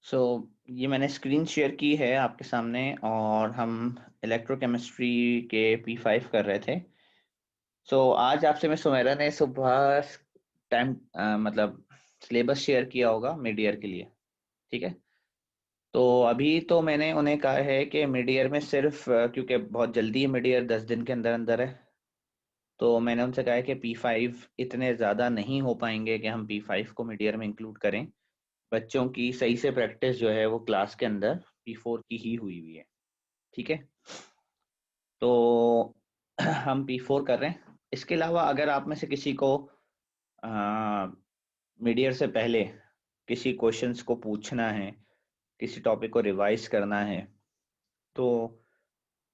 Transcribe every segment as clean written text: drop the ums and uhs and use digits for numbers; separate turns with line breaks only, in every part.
सो ये मैंने screen share की है आपके सामने और हम इलेक्ट्रोकेमिस्ट्री के P5 कर रहे थे। आज आपसे मैं सुमेरा ने सुबह टाइम मतलब सिलेबस शेयर किया होगा मिड ईयर के लिए। ठीक है। तो अभी तो मैंने उन्हें कहा है कि मिड ईयर में सिर्फ क्योंकि बहुत जल्दी मिड ईयर 10 दिन के अंदर अंदर है, तो मैंने उनसे कहा है कि P5 इतने ज़्यादा नहीं हो पाएंगे कि हम P5 को मिड ईयर में इंक्लूड करें। बच्चों की सही से प्रैक्टिस जो है वो क्लास के अंदर P4 की ही हुई हुई है। ठीक है। तो हम P4 कर रहे हैं। इसके अलावा अगर आप में से किसी को मिड ईयर से पहले किसी क्वेश्चंस को पूछना है, किसी टॉपिक को रिवाइज करना है, तो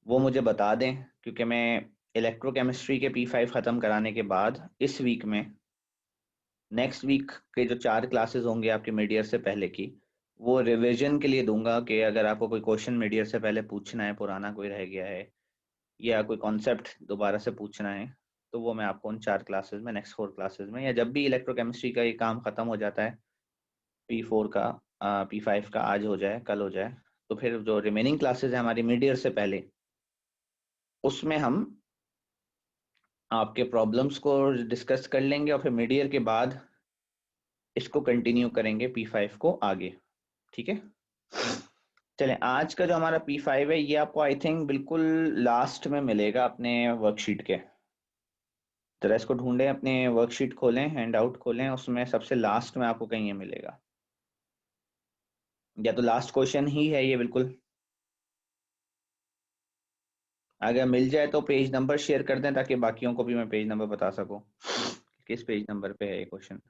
वो मुझे बता दें, क्योंकि मैं इलेक्ट्रोकेमिस्ट्री के P5 ख़त्म कराने के बाद इस वीक में नेक्स्ट वीक के जो 4 क्लासेस होंगे आपके मिड ईयर से पहले की, वो रिवीजन के लिए दूंगा कि अगर आपको कोई क्वेश्चन मिड ईयर से पहले पूछना है, पुराना कोई रह गया है या कोई कॉन्सेप्ट दोबारा से पूछना है, तो वो मैं आपको उन 4 क्लासेस में, नेक्स्ट 4 क्लासेस में, या जब भी इलेक्ट्रोकेमिस्ट्री का ये काम खत्म हो जाता है, P4 का, P5 का आज हो जाए कल हो जाए, तो फिर जो रिमेनिंग क्लासेस है हमारी मिड ईयर से पहले, उसमें हम आपके प्रॉब्लम्स को डिस्कस कर लेंगे और फिर मिड ईयर के बाद इसको कंटिन्यू करेंगे P5 को आगे। ठीक है। चलें, आज का जो हमारा P5 है ये आपको आई थिंक बिल्कुल लास्ट में मिलेगा अपने वर्कशीट के। जरा इसको ढूंढें, अपने वर्कशीट खोलें, हैंड आउट खोलें, उसमें सबसे लास्ट में आपको कहीं ये मिलेगा, या तो लास्ट क्वेश्चन ही है ये बिल्कुल। अगर मिल जाए तो पेज नंबर शेयर कर दें ताकि बाकियों को भी मैं पेज नंबर बता सकूं किस पेज नंबर पे है ये क्वेश्चन।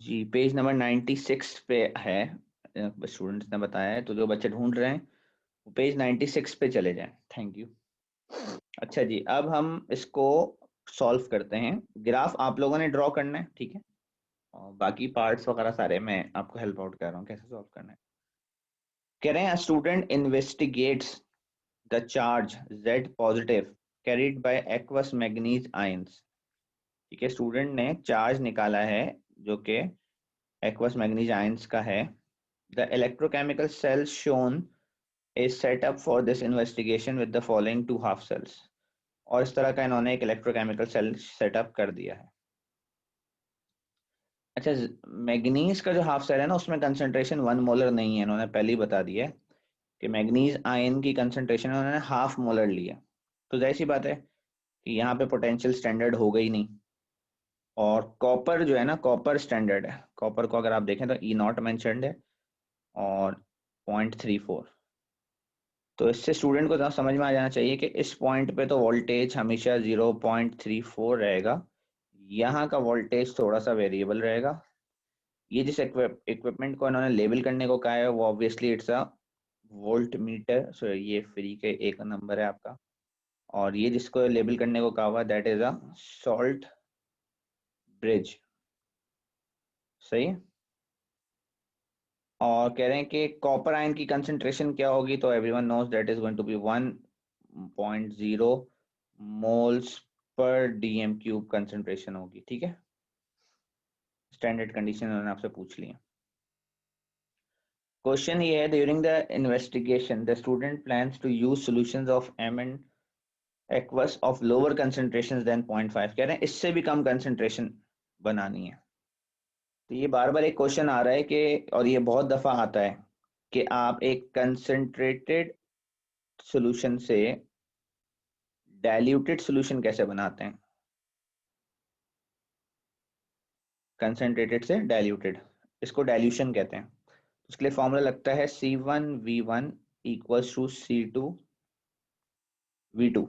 जी, पेज नंबर 96 पे है। स्टूडेंट्स ने बताया है, तो जो बच्चे ढूंढ रहे हैं वो पेज 96 पे चले जाएं। Thank you. अच्छा जी, अब हम इसको सॉल्व करते हैं। ग्राफ आप लोगों ने ड्रॉ करना है, ठीक है, और बाकी पार्ट्स वगैरह सारे मैं आपको हेल्प आउट कर रहा हूँ कैसे सॉल्व करना है। कह रहे हैं student investigates the charge Z positive carried by aqueous manganese ions. ठीक है, स्टूडेंट ने चार्ज निकाला है जो कि एक्वस मैग्नीज आयंस का है। The electrochemical cells shown is set up for this investigation with the following two half cells. और इस तरह का इन्होंने एक इलेक्ट्रोकेमिकल सेल सेटअप कर दिया है। अच्छा, मैग्नीज का जो हाफ सेल है ना, उसमें कंसंट्रेशन 1 मोलर नहीं है, इन्होंने पहले ही बता दिया है कि मैग्नीज आयन की कंसंट्रेशन उन्होंने हाफ मोलर लिया। तो जाहिर सी बात है कि यहाँ पे पोटेंशियल स्टैंडर्ड हो गई नहीं। और कॉपर जो है ना, कॉपर स्टैंडर्ड है। कॉपर को अगर आप देखें तो E0 मेंशन्ड है और 0.34। तो इससे स्टूडेंट को तो समझ में आ जाना चाहिए कि इस पॉइंट पे तो वोल्टेज हमेशा 0.34 रहेगा। यहाँ का वोल्टेज थोड़ा सा वेरिएबल रहेगा। ये जिस इक्विपमेंट को इन्होंने लेबल करने को कहा है वो obviously it's a voltmeter. So ये फ्री के एक नंबर है आपका। और ये जिसको लेबल करने को कहा हुआ that is a salt bridge. सही है। और कह रहे हैं कि कॉपर आयन की कंसंट्रेशन क्या होगी, तो everyone knows that is going to be 1.0 moles per dm cube concentration होगी। ठीक है, स्टैंडर्ड कंडीशन उन्होंने आपसे पूछ ली है। क्वेश्चन ये है, during the investigation the student plans to use solutions of M and aqueous of lower concentrations than 0.5। कह रहे हैं इससे भी कम कंसंट्रेशन बनानी है। तो ये बार बार एक क्वेश्चन आ रहा है कि, और ये बहुत दफा आता है कि आप एक कंसंट्रेटेड सॉल्यूशन से डाइल्यूटेड सॉल्यूशन कैसे बनाते हैं। कंसंट्रेटेड से डाइल्यूटेड, इसको डाइल्यूशन कहते हैं। उसके लिए फॉर्मूला लगता है C1V1 equals to C2V2।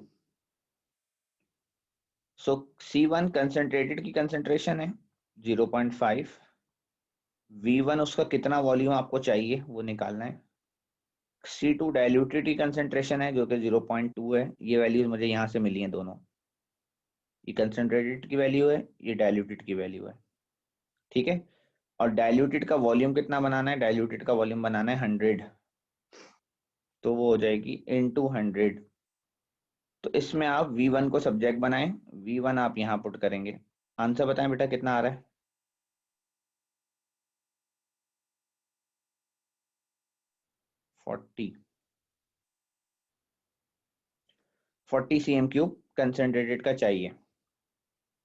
So C1 concentrated की कंसंट्रेशन है 0.5। V1 उसका कितना वॉल्यूम आपको चाहिए वो निकालना है। C2 डाइल्यूटेड की कंसंट्रेशन है जो कि 0.2 है। ये वैल्यूज मुझे यहाँ से मिली हैं दोनों। ये कंसंट्रेटेड की वैल्यू है, ये डाइल्यूटेड की वैल्यू है। ठीक है। और डाइल्यूटेड का वॉल्यूम कितना बनाना है, डाइल्यूटेड का वॉल्यूम बनाना है 100। तो वो हो जाएगी इनटू 100। तो इसमें आप V1 को सब्जेक्ट बनाएं, V1 आप यहाँ पुट करेंगे। आंसर बताएं बेटा कितना आ रहा है? 40 cm क्यूब कंसेंट्रेटेड का चाहिए।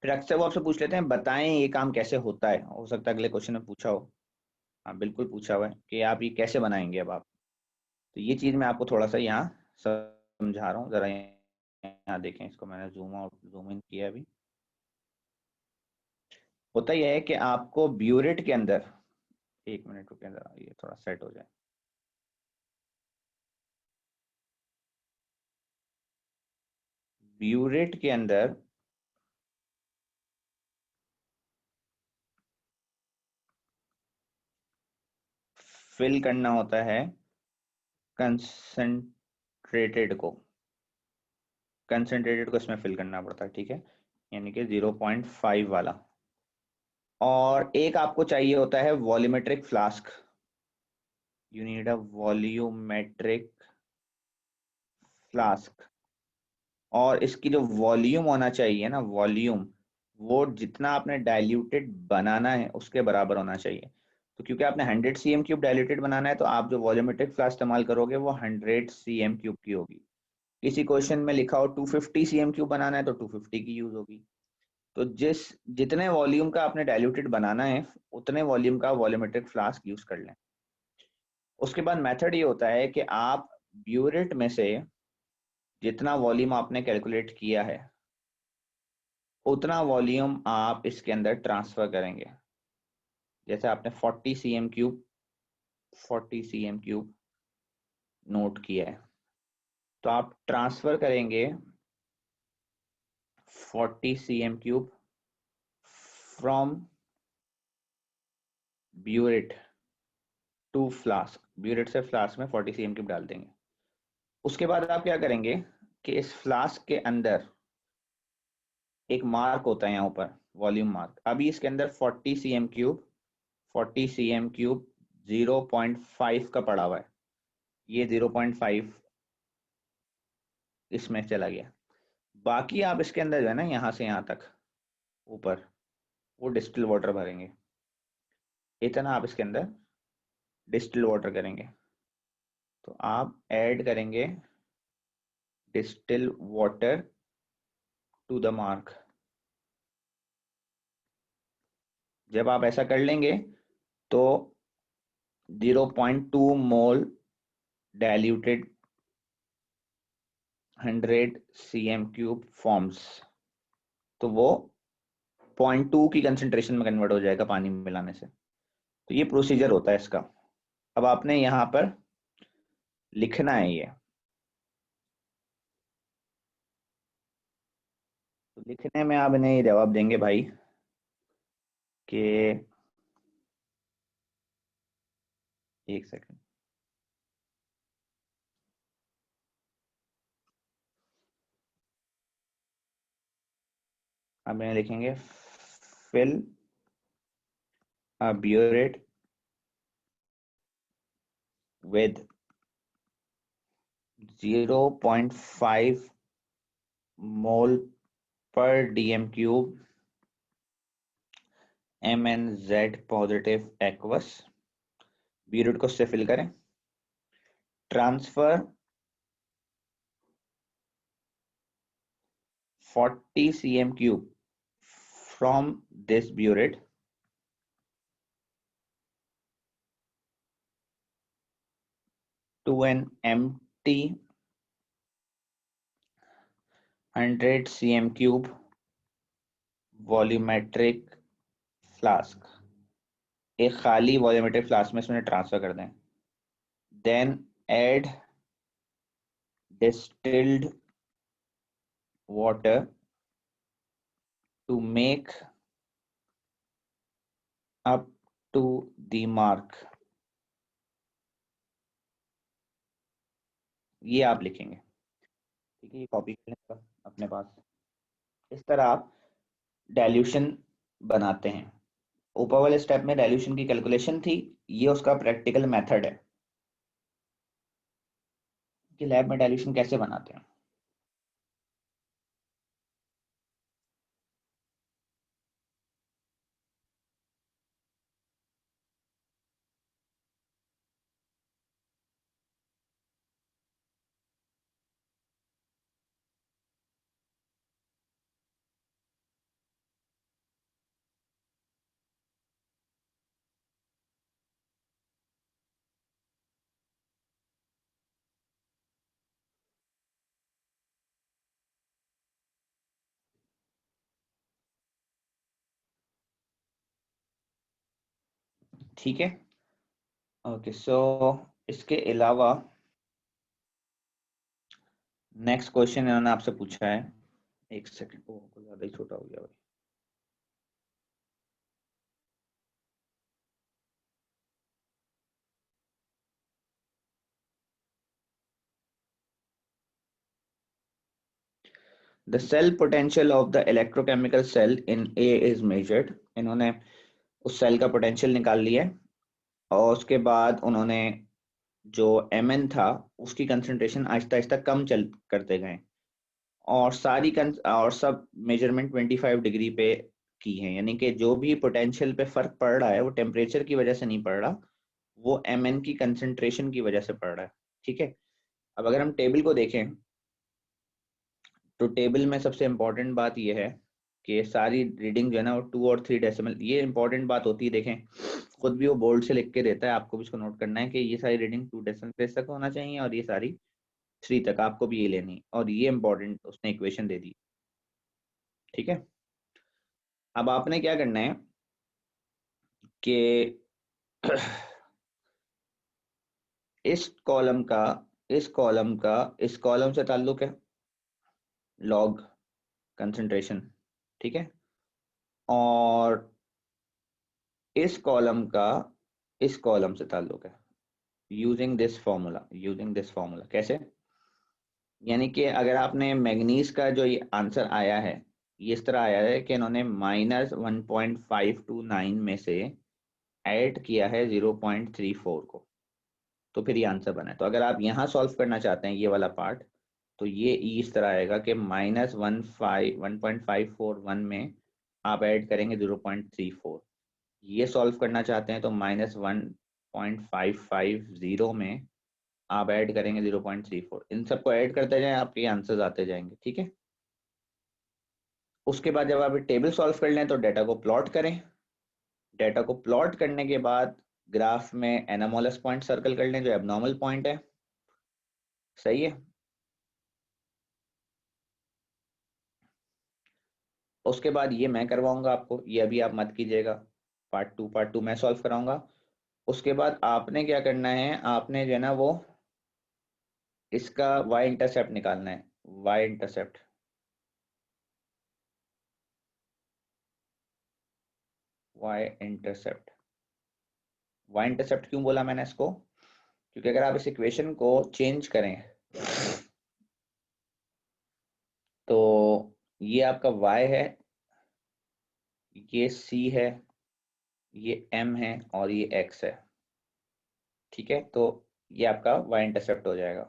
फिर अक्सर वो आपसे पूछ लेते हैं बताएं ये काम कैसे होता है, हो सकता है अगले क्वेश्चन में पूछा हो। हाँ बिल्कुल पूछा हुआ है कि आप ये कैसे बनाएंगे अब आप। तो ये चीज़ मैं आपको थोड़ा सा यहाँ समझा रहा हूँ, ज़रा यहाँ देखें, इसको मैंने जूम आउट जूम इन किया अभी। होता यह है कि आपको ब्यूरेट के अंदर, एक मिनट रुके ज़रा ये थोड़ा सेट हो जाए। ब्यूरेट के अंदर फिल करना होता है कंसंट्रेटेड को, कंसंट्रेटेड को इसमें फिल करना पड़ता है, ठीक है, यानी कि 0.5 वाला। और एक आपको चाहिए होता है volumetric flask, you need a volumetric flask. और इसकी जो वॉल्यूम होना चाहिए ना, वॉल्यूम, वो जितना आपने डाइल्यूटेड बनाना है उसके बराबर होना चाहिए। तो क्योंकि आपने 100 cm क्यूब डाइल्यूटेड बनाना है, तो आप जो वॉल्यूमेट्रिक फ्लास्क इस्तेमाल करोगे वो 100 cm क्यूब की होगी। किसी क्वेश्चन में लिखा हो 250 cm क्यूब बनाना है तो 250 की यूज होगी। तो जितने वॉल्यूम का आपने डाइल्यूटेड बनाना है उतने वॉल्यूम का वॉल्यूमेट्रिक फ्लास्क यूज कर लें। उसके बाद मेथड ये होता है कि आप ब्यूरेट में से जितना वॉल्यूम आपने कैलकुलेट किया है उतना वॉल्यूम आप इसके अंदर ट्रांसफर करेंगे। जैसे आपने 40 cm क्यूब नोट किया है, तो आप ट्रांसफर करेंगे 40 cm cube from burette to flask. Burette से फ्लास्क में 40 cm क्यूब डाल देंगे। उसके बाद आप क्या करेंगे कि इस फ्लास्क के अंदर एक मार्क होता है यहाँ ऊपर, वॉल्यूम मार्क। अभी इसके अंदर 40 cm क्यूब, 40 cm क्यूब 0.5 का पड़ा हुआ है, ये 0.5 इसमें चला गया। बाकी आप इसके अंदर जो है ना, यहाँ से यहाँ तक ऊपर, वो डिस्टिल वाटर भरेंगे। इतना आप इसके अंदर डिस्टिल वाटर करेंगे। तो आप ऐड करेंगे distil water to the mark. जब आप ऐसा कर लेंगे तो 0.2 mole diluted 100 cm cube forms. तो वो 0.2 की कंसेंट्रेशन में कन्वर्ट हो जाएगा पानी में मिलाने से। तो ये प्रोसीजर होता है इसका। अब आपने यहाँ पर लिखना है ये। तो लिखने में आप इन्हें ये जवाब देंगे भाई कि, एक सेकंड, अब इन्हें लिखेंगे fill a burette with 0.5 mole per dm cube MnZ positive aqueous. Burette को उससे फिल करें, transfer 40 cm cube from this burette to an empty 100 cm cube volumetric flask. एक खाली वॉल्यूमेट्रिक फ्लास्क में इसमें ट्रांसफर कर दें। Then add distilled water to make up to the mark. ये आप लिखेंगे, ठीक है, ये कॉपी कर लें अपने पास। इस तरह आप डाइल्यूशन बनाते हैं। ऊपर वाले स्टेप में डाइल्यूशन की कैलकुलेशन थी, ये उसका प्रैक्टिकल मेथड है। कि लैब में डाइल्यूशन कैसे बनाते हैं। ठीक है, ओके। सो इसके अलावा नेक्स्ट क्वेश्चन इन्होंने आपसे पूछा है, एक सेकंड, ओ ज्यादा ही छोटा हो गया भाई। The cell potential of the electrochemical cell in A is measured. इन्होंने उस सेल का पोटेंशियल निकाल लिया है और उसके बाद उन्होंने जो Mn था उसकी कंसंट्रेशन आहिस्ता आहिस्ता कम चल करते गए और और सब मेजरमेंट 25 डिग्री पे की है, यानी कि जो भी पोटेंशियल पे फर्क पड़ रहा है वो टेम्परेचर की वजह से नहीं पड़ रहा, वो Mn की कंसंट्रेशन की वजह से पड़ रहा है। ठीक है, अब अगर हम टेबल को देखें तो टेबल में सबसे इम्पोर्टेंट बात यह है कि सारी रीडिंग जो है ना वो 2 और 3 डेसिमल, ये इंपॉर्टेंट बात होती है। देखें खुद भी वो बोर्ड से लिख के देता है, आपको भी इसको नोट करना है कि ये सारी रीडिंग 2 डेसिमल प्लेस तक होना चाहिए और ये सारी 3 तक, आपको भी ये लेनी, और ये इंपॉर्टेंट उसने इक्वेशन दे दी। ठीक है, अब आपने क्या करना है कि इस कॉलम का इस कॉलम से ताल्लुक है लॉग कंसंट्रेशन। ठीक है, और इस कॉलम का इस कॉलम से ताल्लुक है यूजिंग दिस फॉर्मूला। कैसे? यानी कि अगर आपने मैग्नीज का जो ये आंसर आया है, ये इस तरह आया है कि इन्होंने -1.529 में से ऐड किया है 0.34 को, तो फिर ये आंसर बना है। तो अगर आप यहाँ सॉल्व करना चाहते हैं ये वाला पार्ट, तो ये इस तरह आएगा कि -1.541 में आप ऐड करेंगे 0.34। ये सॉल्व करना चाहते हैं तो -1.550 में आप ऐड करेंगे 0.34। इन सबको ऐड करते जाएं, आपके आंसर्स आते जाएंगे। ठीक है, उसके बाद जब आप टेबल सॉल्व कर लें तो डाटा को प्लॉट करें। डाटा को प्लॉट करने के बाद ग्राफ में एनामोलस पॉइंट सर्कल कर लें जो एबनॉर्मल पॉइंट है। सही है, उसके बाद ये मैं करवाऊंगा आपको, ये अभी आप मत कीजिएगा, पार्ट टू मैं सॉल्व कराऊंगा। उसके बाद आपने क्या करना है, आपने जो है ना वो इसका y इंटरसेप्ट निकालना है। y intercept y intercept y intercept क्यों बोला मैंने इसको? क्योंकि अगर आप इस इक्वेशन को चेंज करें तो ये आपका y है, ये c है, ये m है और ये x है। ठीक है, तो ये आपका y इंटरसेप्ट हो जाएगा।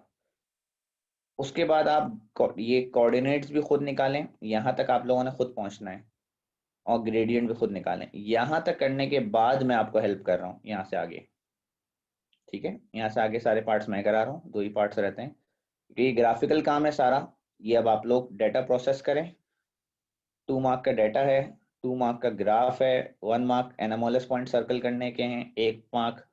उसके बाद आप ये कोऑर्डिनेट्स भी खुद निकालें, यहाँ तक आप लोगों ने खुद पहुंचना है, और ग्रेडियंट भी खुद निकालें। यहाँ तक करने के बाद मैं आपको हेल्प कर रहा हूँ यहाँ से आगे। ठीक है, यहाँ से आगे सारे पार्ट्स मैं करा रहा हूँ, 2 ही पार्ट्स रहते हैं क्योंकि ये ग्राफिकल काम है सारा। ये अब आप लोग डाटा प्रोसेस करें। 2 मार्क का डाटा है, 2 मार्क का ग्राफ है, 1 मार्क एनामोलस पॉइंट सर्कल करने के हैं, 1 मार्क।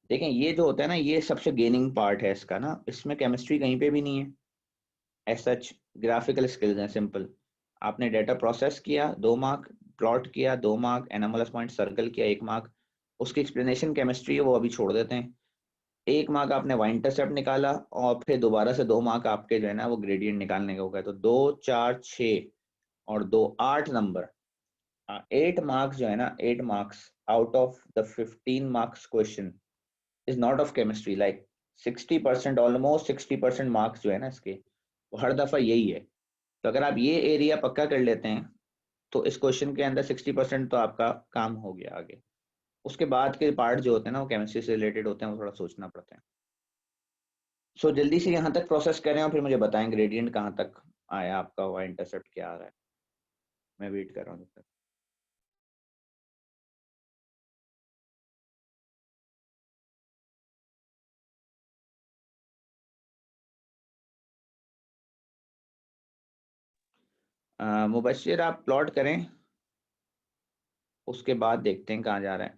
देखें ये जो होता है ना, ये सबसे गेनिंग पार्ट है इसका ना, इसमें केमिस्ट्री कहीं पे भी नहीं है एज सच। ग्राफिकल स्किल्स हैं सिंपल। आपने डाटा प्रोसेस किया 2 मार्क, प्लॉट किया 2 मार्क, एनामोलस पॉइंट सर्कल किया 1 मार्क। उसकी एक्सप्लेनेशन केमिस्ट्री है वो अभी छोड़ देते हैं। 1 मार्क आपने वाई इंटरसेप्ट निकाला और फिर दोबारा से 2 मार्क आपके जो है ना वो ग्रेडियंट निकालने का हो गया। तो 2 4 6 और 2 8 नंबर, 8 मार्क्स जो है ना, 8 marks out of the 15 marks question is not of chemistry. Like 60%, almost 60% marks जो है ना इसके, वो हर दफा यही है। तो अगर आप ये एरिया पक्का कर लेते हैं तो इस क्वेश्चन के अंदर 60% तो आपका काम हो गया आगे। उसके बाद के पार्ट जो होते हैं ना वो केमिस्ट्री से रिलेटेड होते हैं, वो थोड़ा सोचना पड़ता है। सो जल्दी से यहाँ तक प्रोसेस करें और फिर मुझे बताएं ग्रेडियंट कहाँ तक आया आपका, हुआ इंटरसेप्ट क्या आ रहा है। मैं वेट कर रहा हूँ तब तक। मुबशिर आप प्लॉट करें, उसके बाद देखते हैं कहाँ जा रहा है।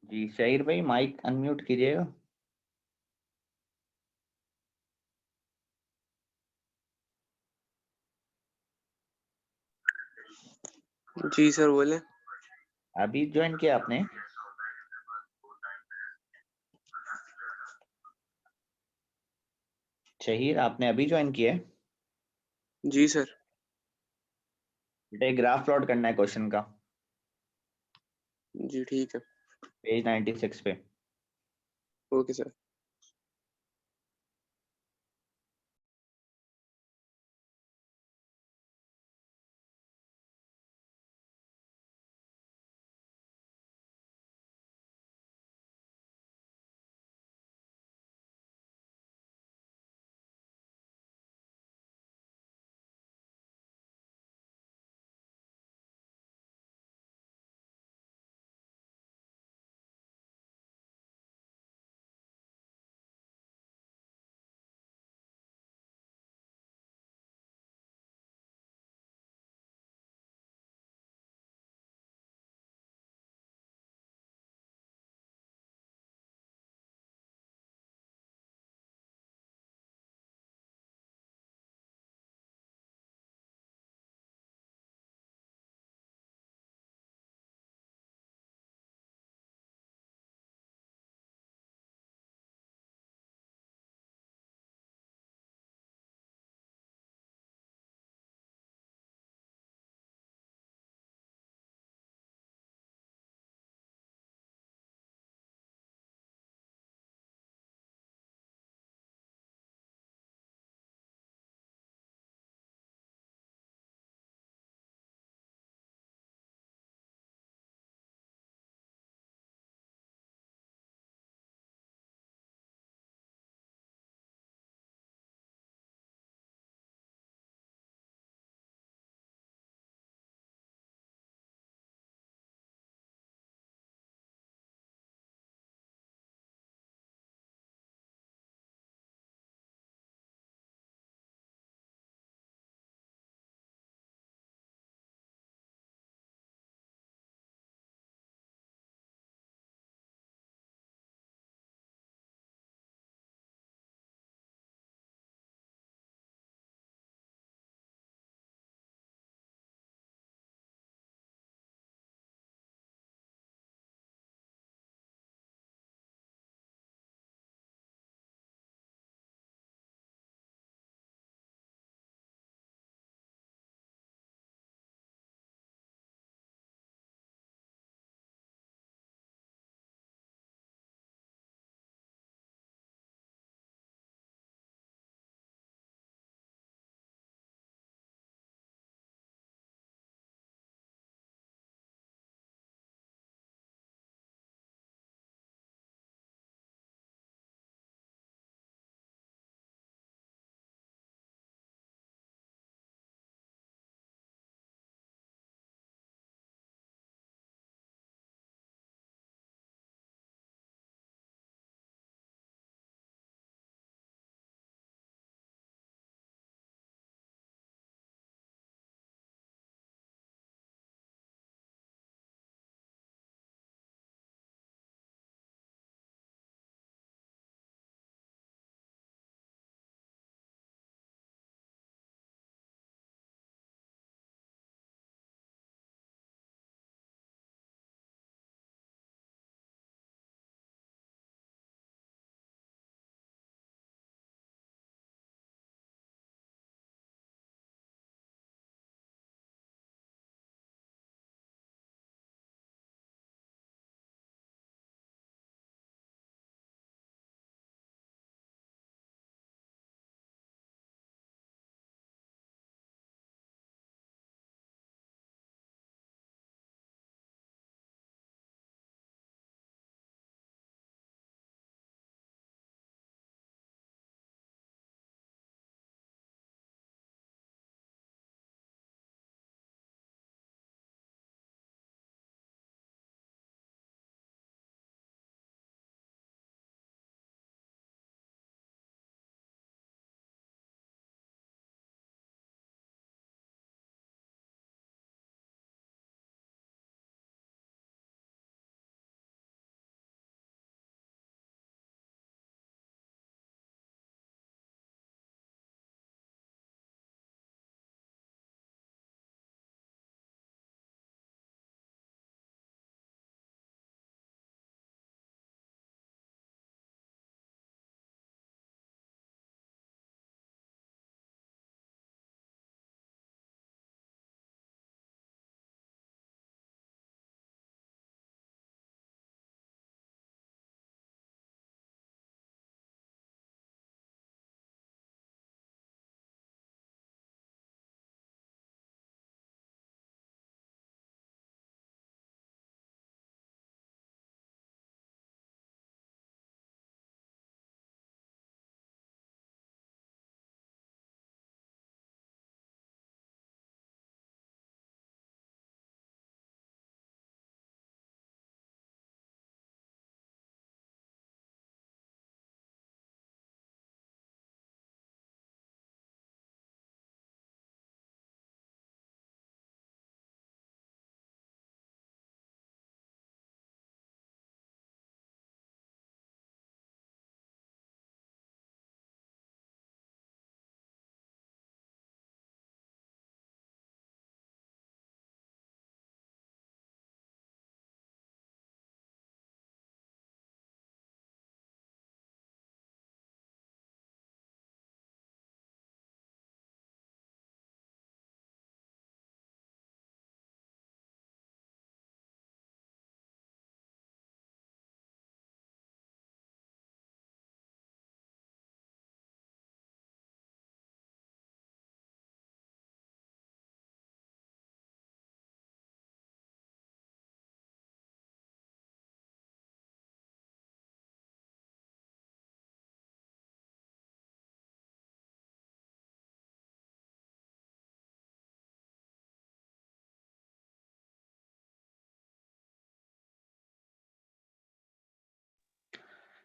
जी शहीर भाई, माइक अनम्यूट कीजिएगा।
जी सर बोले।
अभी ज्वाइन किया आपने? शहीर, आपने अभी ज्वाइन किया है?
जी सर।
बेटा एक ग्राफ प्लॉट करना है क्वेश्चन का,
जी ठीक है।
पेज 96 पे।
Okay sir.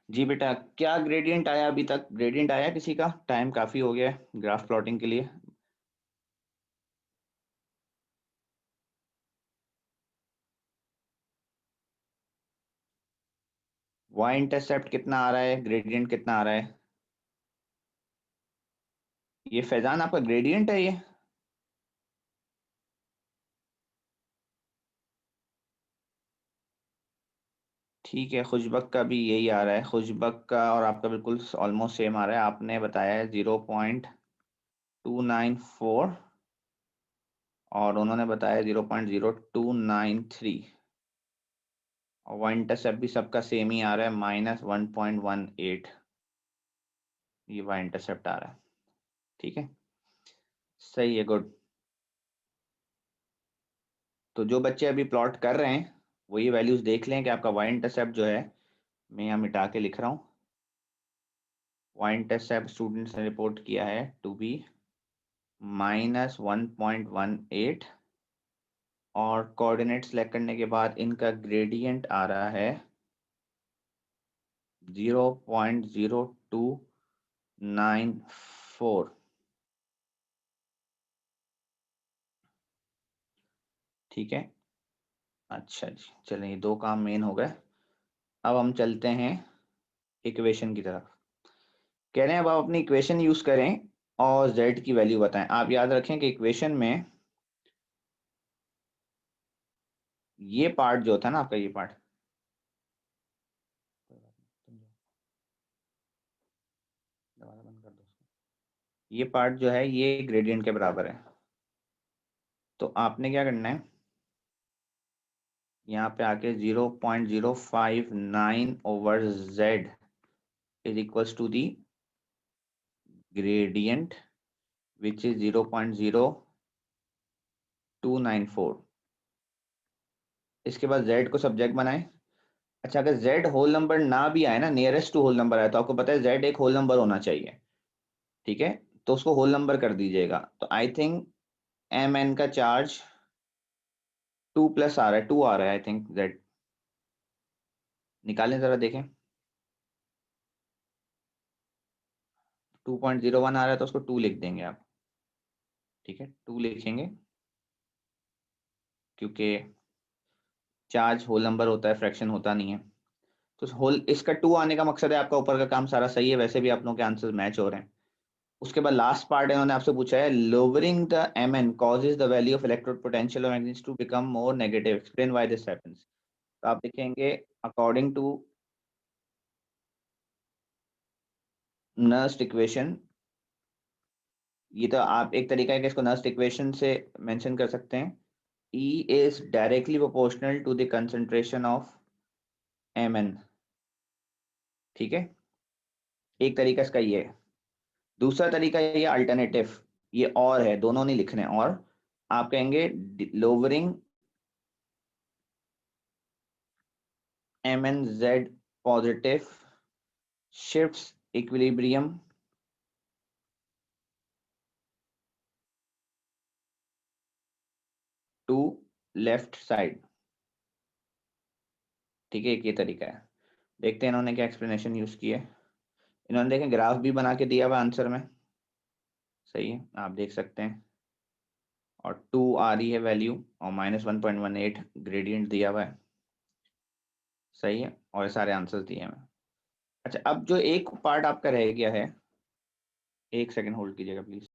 जी बेटा, क्या ग्रेडियंट आया अभी तक? ग्रेडियंट आया किसी का? टाइम काफी हो गया है ग्राफ प्लॉटिंग के लिए। वाई इंटरसेप्ट कितना आ रहा है, ग्रेडियंट कितना आ रहा है? ये फैजान आपका ग्रेडियंट है ये? ठीक है, खुशबक का भी यही आ रहा है। खुशबक का और आपका बिल्कुल ऑलमोस्ट सेम आ रहा है। आपने बताया है 0.294 और उन्होंने बताया 0.0293 और वाई इंटरसेप्ट भी सबका सेम ही आ रहा है, -1.18। ये वाई इंटरसेप्ट आ रहा है। ठीक है, सही है, गुड। तो जो बच्चे अभी प्लॉट कर रहे हैं वो ये वैल्यूज देख लें कि आपका वाई इंटरसेप्ट जो है, मैं यहाँ मिटा के लिख रहा हूँ। वाई इंटरसेप्ट स्टूडेंट्स ने रिपोर्ट किया है टू बी -1.18 और कोऑर्डिनेट सेलेक्ट करने के बाद इनका ग्रेडियंट आ रहा है 0.0294। ठीक है, अच्छा जी, चलें, ये दो काम मेन हो गए। अब हम चलते हैं इक्वेशन की तरफ। कह रहे हैं अब आप अपनी इक्वेशन यूज करें और z की वैल्यू बताएं। आप याद रखें कि इक्वेशन में ये पार्ट जो था ना आपका, ये पार्ट, ये पार्ट जो है ये ग्रेडियंट के बराबर है। तो आपने क्या करना है, यहाँ पे आके 0.059 over z is equals to the gradient which is 0.0294। इसके बाद z को सब्जेक्ट बनाएं। अच्छा, अगर z होल नंबर ना भी आए ना, नियरेस्ट टू होल नंबर आए, तो आपको पता है z एक होल नंबर होना चाहिए। ठीक है, तो उसको होल नंबर कर दीजिएगा। तो आई थिंक एम एन का चार्ज 2+ आ रहा है, 2 आ रहा है आई थिंक। z निकालें जरा देखें। 2.01 आ रहा है तो उसको 2 लिख देंगे आप। ठीक है, 2 लिखेंगे क्योंकि चार्ज होल नंबर होता है, फ्रैक्शन होता नहीं है। तो होल, इसका 2 आने का मकसद है आपका ऊपर का काम सारा सही है, वैसे भी आप लोगों के आंसर मैच हो रहे हैं। उसके बाद लास्ट पार्ट है, उन्होंने आपसे पूछा है lowering the M N causes the value of electrode potential of magnetic to become more negative, explain why this happens. तो आप लिखेंगे अकॉर्डिंग टू नर्स्ट इक्वेशन। ये तो आप एक तरीका है कि इसको नर्स्ट इक्वेशन से मेंशन कर सकते हैं। E is directly proportional to the concentration of Mn। ठीक है, एक तरीका इसका ये है। दूसरा तरीका ये अल्टरनेटिव, ये और है, दोनों नहीं लिखने। और आप कहेंगे lowering MnZ positive shifts equilibrium to left side. ठीक है, एक ये तरीका है। देखते हैं इन्होंने क्या एक्सप्लेनेशन यूज की है। इन्होंने देखें ग्राफ भी बना के दिया हुआ आंसर में, सही है, आप देख सकते हैं। और 2 आ रही है वैल्यू और -1.18 ग्रेडियंट दिया हुआ है, सही है, और ये सारे आंसर्स दिए हैं। अच्छा, अब जो एक पार्ट आपका रह गया है, एक सेकंड होल्ड कीजिएगा प्लीज।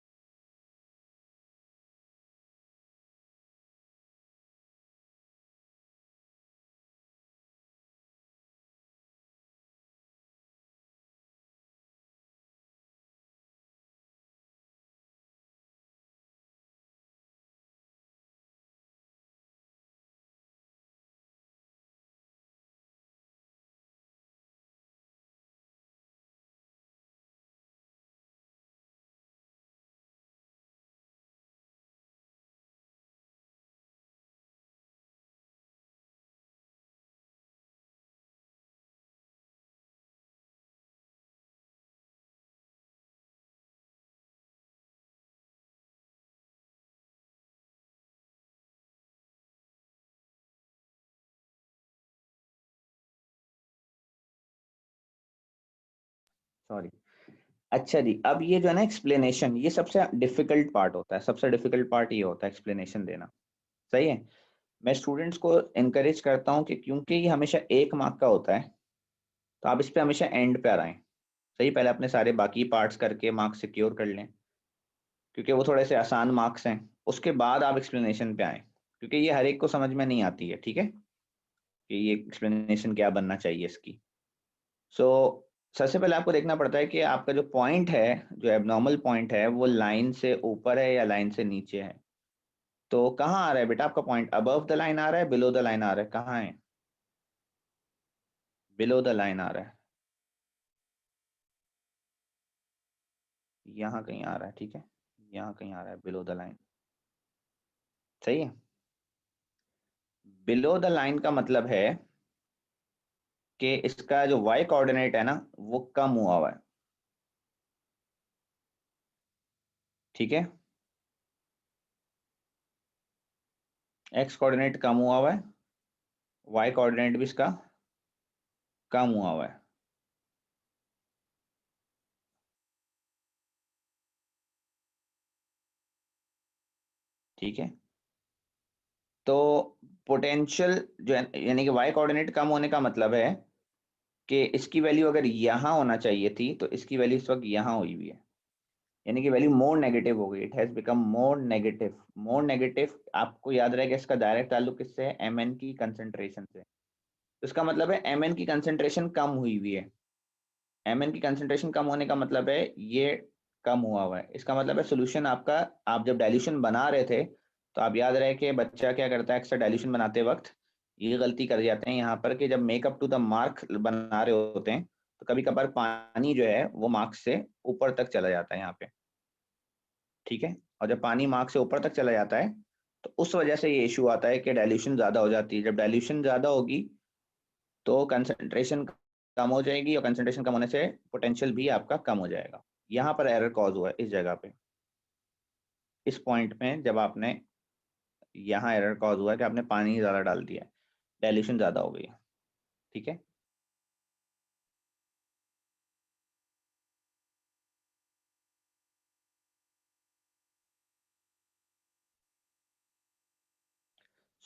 सॉरी। अच्छा जी, अब ये जो है ना एक्सप्लेनेशन, ये सबसे डिफिकल्ट पार्ट होता है, सबसे डिफिकल्ट पार्ट ये होता है एक्सप्लेनेशन देना। सही है। मैं स्टूडेंट्स को इनकरेज करता हूँ कि क्योंकि ये हमेशा 1 मार्क का होता है, तो आप इस पे हमेशा एंड पे आ रहे हैं। सही, पहले अपने सारे बाकी पार्ट्स करके मार्क्स सिक्योर कर लें, क्योंकि वो थोड़े से आसान मार्क्स हैं। उसके बाद आप एक्सप्लेनेशन पे आएँ, क्योंकि ये हर एक को समझ में नहीं आती है, ठीक है? कि ये एक्सप्लेनेशन क्या बनना चाहिए इसकी। सो सबसे पहले आपको देखना पड़ता है कि आपका जो पॉइंट है, जो एब्नॉर्मल पॉइंट है, वो लाइन से ऊपर है या लाइन से नीचे है। तो कहाँ आ रहा है बेटा आपका पॉइंट? अबव द लाइन आ रहा है, बिलो द लाइन आ रहा है, कहाँ है? बिलो द लाइन आ रहा है, यहाँ कहीं आ रहा है, ठीक है? यहाँ कहीं आ रहा है बिलो द लाइन। सही है। बिलो द लाइन का मतलब है कि इसका जो y कोऑर्डिनेट है ना, वो कम हुआ हुआ है, ठीक है? x कोऑर्डिनेट कम हुआ हुआ है, y कोऑर्डिनेट भी इसका कम हुआ हुआ है। ठीक है। तो पोटेंशियल जो है, यानी कि y कोऑर्डिनेट कम होने का मतलब है कि इसकी वैल्यू अगर यहाँ होना चाहिए थी, तो इसकी वैल्यू इस वक्त यहाँ हुई हुई है, यानी कि वैल्यू मोर नेगेटिव हो गई। It has become more negative. More negative आपको याद रहेगा, इसका डायरेक्ट ताल्लुक किससे है? mn की कंसंट्रेशन से। तो इसका मतलब है mn की कंसंट्रेशन कम हुई हुई है। mn की कंसंट्रेशन कम होने का मतलब है ये कम हुआ हुआ है। इसका मतलब है सोल्यूशन आपका, आप जब डाइल्यूशन बना रहे थे, तो आप याद रहे कि बच्चा क्या करता है, अक्सर डाइल्यूशन बनाते वक्त ये गलती कर जाते हैं यहाँ पर कि जब मेकअप टू द मार्क बना रहे होते हैं, तो कभी कभार पानी जो है वो मार्क से ऊपर तक चला जाता है यहाँ पे, ठीक है? और जब पानी मार्क से ऊपर तक चला जाता है, तो उस वजह से ये इशू आता है कि डाइल्यूशन ज़्यादा हो जाती है। जब डाइल्यूशन ज़्यादा होगी तो कंसंट्रेशन कम हो जाएगी, और कंसंट्रेशन कम होने से पोटेंशियल भी आपका कम हो जाएगा। यहाँ पर एरर कॉज हुआ है इस जगह पे, इस पॉइंट में जब आपने यहाँ एरर कॉज हुआ है कि आपने पानी ज़्यादा डाल दिया है, डाइल्यूशन ज़्यादा हो गई है, ठीक है?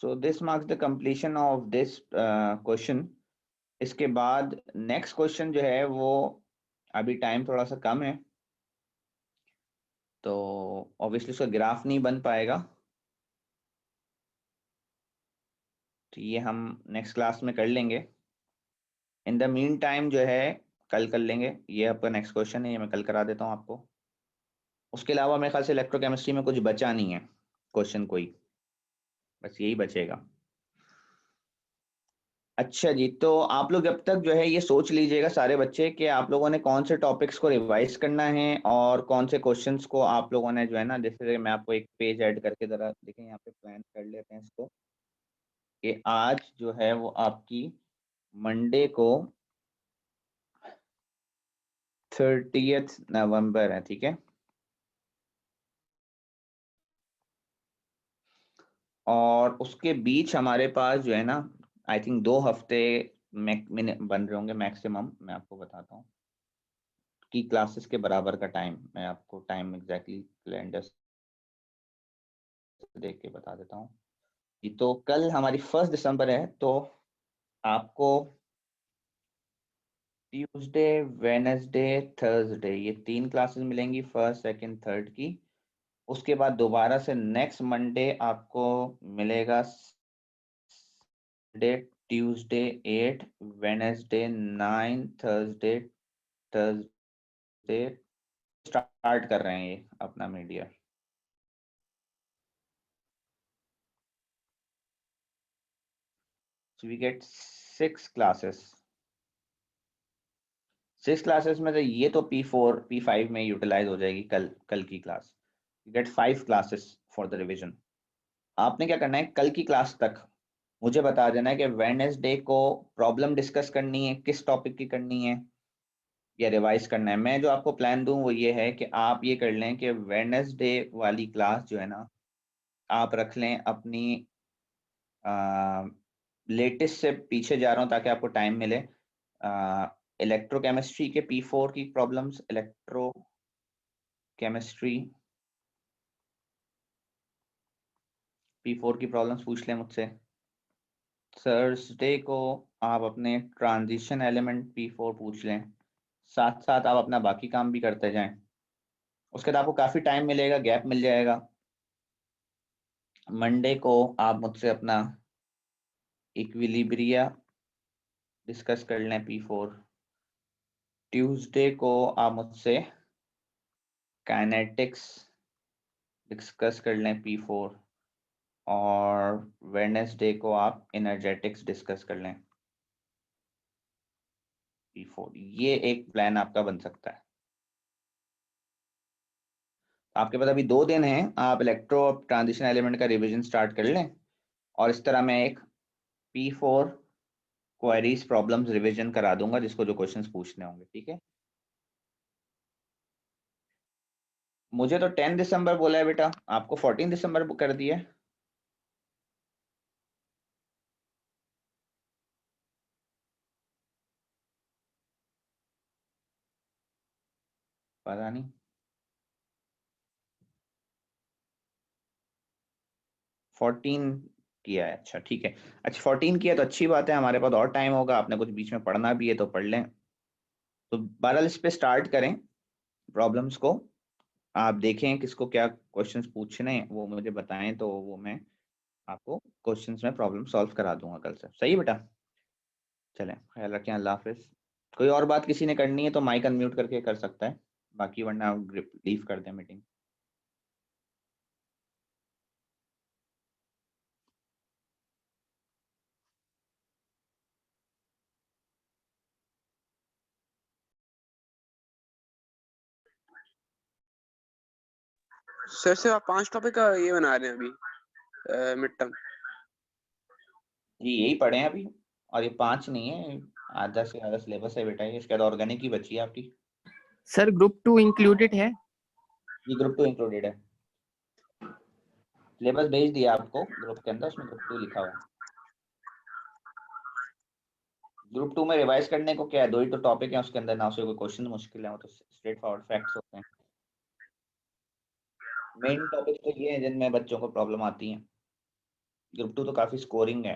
So this marks the completion of this question. इसके बाद नेक्स्ट क्वेश्चन जो है वो, अभी टाइम थोड़ा सा कम है, तो ऑब्वियसली उसका ग्राफ नहीं बन पाएगा, तो ये हम नेक्स्ट क्लास में कर लेंगे। इन द मीन टाइम जो है कल कर लेंगे। ये आपका नेक्स्ट क्वेश्चन है, ये मैं कल करा देता हूँ आपको। उसके अलावा मेरे ख्याल से इलेक्ट्रोकेमिस्ट्री में कुछ बचा नहीं है क्वेश्चन कोई, बस यही बचेगा। अच्छा जी, तो आप लोग जब तक जो है ये सोच लीजिएगा सारे बच्चे कि आप लोगों ने कौन से टॉपिक्स को रिवाइज करना है और कौन से क्वेश्चंस को आप लोगों ने जो है ना, जैसे मैं आपको एक पेज ऐड करके जरा देखें, यहाँ पे प्लान कर लेते हैं इसको, कि आज जो है वो आपकी मंडे को 30 नवंबर है, ठीक है? और उसके बीच हमारे पास जो है ना, आई थिंक 2 हफ्ते बन रहे होंगे मैक्सिमम। मैं आपको बताता हूँ कि क्लासेस के बराबर का टाइम, मैं आपको टाइम एग्जैक्टली कैलेंडर से देख के बता देता हूँ। जी, तो कल हमारी 1 दिसंबर है, तो आपको ट्यूसडे, वेडनेसडे, थर्सडे, ये 3 क्लासेस मिलेंगी, फर्स्ट सेकंड थर्ड की। उसके बाद दोबारा से नेक्स्ट मंडे आपको मिलेगा day, Tuesday 8, Wednesday 9, Thursday Thursday start कर रहे हैं ये अपना media. So we get 6 classes. 6 classes में से ये तो P4 P5 में यूटिलाइज हो जाएगी कल की class. You get 5 classes for the revision. आपने क्या करना है, कल की क्लास तक मुझे बता देना है कि वेडनेसडे को प्रॉब्लम डिस्कस करनी है, किस टॉपिक की करनी है या रिवाइज करना है। मैं जो आपको प्लान दूं वो ये है कि आप ये कर लें कि वेडनेसडे वाली क्लास जो है ना, आप रख लें अपनी लेटेस्ट से पीछे जा रहा हूँ ताकि आपको टाइम मिले। इलेक्ट्रोकेमिस्ट्री के P4 की प्रॉब्लम्स, इलेक्ट्रोकेमिस्ट्री P4 की प्रॉब्लम्स पूछ लें मुझसे। थर्सडे को आप अपने ट्रांजिशन एलिमेंट P4 पूछ लें, साथ साथ आप अपना बाकी काम भी करते जाएं। उसके बाद आपको काफ़ी टाइम मिलेगा, गैप मिल जाएगा। मंडे को आप मुझसे अपना इक्विलिब्रिया डिस्कस कर लें P4। ट्यूसडे को आप मुझसे काइनेटिक्स डिस्कस कर लें P4 और वेडनेसडे को आप एनर्जेटिक्स डिस्कस कर लें P4। ये एक प्लान आपका बन सकता है। आपके पास अभी 2 दिन हैं, आप इलेक्ट्रो ट्रांजिशन एलिमेंट का रिवीजन स्टार्ट कर लें और इस तरह मैं एक P4 क्वेरीज प्रॉब्लम्स रिवीजन करा दूंगा जिसको जो क्वेश्चंस पूछने होंगे। ठीक है, मुझे तो 10 दिसंबर बोला है बेटा, आपको 14 दिसंबर कर दिया है। पता नहीं, 14 किया है। अच्छा ठीक है, अच्छा 14 किया तो अच्छी बात है, हमारे पास और टाइम होगा। आपने कुछ बीच में पढ़ना भी है तो पढ़ लें। तो बहरहाल इस पे स्टार्ट करें प्रॉब्लम्स को। आप देखें किसको क्या क्वेश्चंस पूछने हैं, वो मुझे बताएं तो वो मैं आपको क्वेश्चंस में प्रॉब्लम सॉल्व करा दूंगा कल से। सही है बेटा, चलें, ख्याल रखें, अल्लाह हाफिज। कोई और बात किसी ने करनी है तो माइक अनम्यूट करके कर सकता है, बाकी वरना लीव कर दें मीटिंग।
सर आप 5 टॉपिक का ये बना रहे हैं अभी मिड टर्म?
जी यही पढ़े हैं अभी, और ये 5 नहीं है, आधा से ज़्यादा सिलेबस है बेटा। ये इसके बाद ऑर्गेनिक की बची है आपकी।
सर ग्रुप 2 इंक्लूडेड है?
ये ग्रुप 2 इंक्लूडेड है, सिलेबस भेज दिया आपको ग्रुप के अंदर, उसमें ग्रुप 2 लिखा हुआ है। ग्रुप 2 में रिवाइज करने को क्या है, 2 ही तो टॉपिक है उसके अंदर, ना उसके कोई क्वेश्चन मुश्किल है, वो तो स्ट्रेट फॉरवर्ड फैक्ट्स होते हैं। मेन टॉपिक तो ये है जिनमें बच्चों को प्रॉब्लम आती है। ग्रुप 2 तो काफ़ी स्कोरिंग है।